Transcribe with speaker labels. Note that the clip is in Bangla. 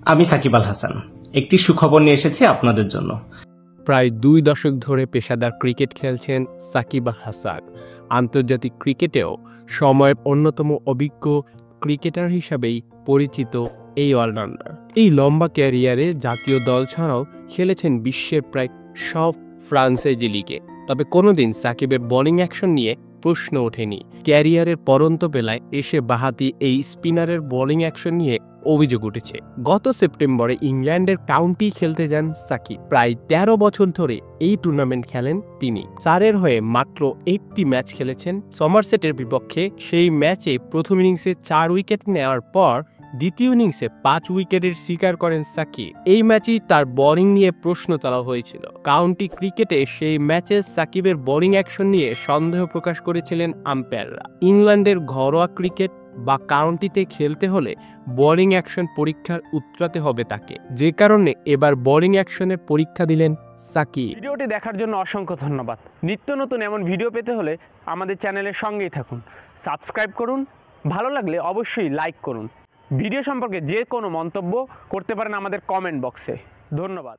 Speaker 1: আমি সাকিব আল হাসান একটি সুখবর নিয়ে এসেছি আপনাদের জন্য।
Speaker 2: প্রায় 2 দশক ধরে পেশাদার ক্রিকেট খেলছেন সাকিব আল হাসান। আন্তর্জাতিক ক্রিকেটেও সময়ের অন্যতম অভিজ্ঞ ক্রিকেটার হিসাবেই পরিচিত এই অলরাউন্ডার। এই লম্বা ক্যারিয়ারে জাতীয় দল ছাড়াও খেলেছেন বিশ্বের প্রায় সব ফ্রাঞ্চাইজি লিগে। তবে কোনোদিন সাকিবের বোলিং অ্যাকশন নিয়ে প্রশ্ন ওঠেনি। ক্যারিয়ারের পরন্ত বেলায় এসে বাঁহাতি এই স্পিনারের বোলিং অ্যাকশন নিয়ে অভিযোগ উঠেছে। গত সেপ্টেম্বরে ইংল্যান্ডের কাউন্টি খেলতে যান সাকিব। প্রায় 13 বছর ধরে এই টুর্নামেন্ট খেলেন তিনি। সারের হয়ে মাত্র একটি ম্যাচ খেলেছেন সমারসেটের বিপক্ষে। সেই ম্যাচে প্রথম ইনিংসে 4 উইকেট নেওয়ার পর দ্বিতীয় ইনিংসে 5 উইকেটের শিকার করেন সাকিব। এই ম্যাচেই তার বোলিং নিয়ে প্রশ্ন তোলা হয়েছিল। কাউন্টি ক্রিকেটে সেই ম্যাচে সাকিবের বোলিং অ্যাকশন নিয়ে সন্দেহ প্রকাশ করেছিলেন আম্পায়াররা। ইংল্যান্ডের ঘরোয়া ক্রিকেট বা কাউন্টিতে খেলতে হলে বোলিং অ্যাকশন পরীক্ষার উতরাতে হবে তাকে, যে কারণে এবার বোলিং অ্যাকশনের পরীক্ষা দিলেন সাকিব।
Speaker 3: ভিডিওটি দেখার জন্য অসংখ্য ধন্যবাদ। নিত্য নতুন এমন ভিডিও পেতে হলে আমাদের চ্যানেলের সঙ্গেই থাকুন, সাবস্ক্রাইব করুন, ভালো লাগলে অবশ্যই লাইক করুন। ভিডিও সম্পর্কে যে কোনো মন্তব্য করতে পারেন আমাদের কমেন্ট বক্সে। ধন্যবাদ।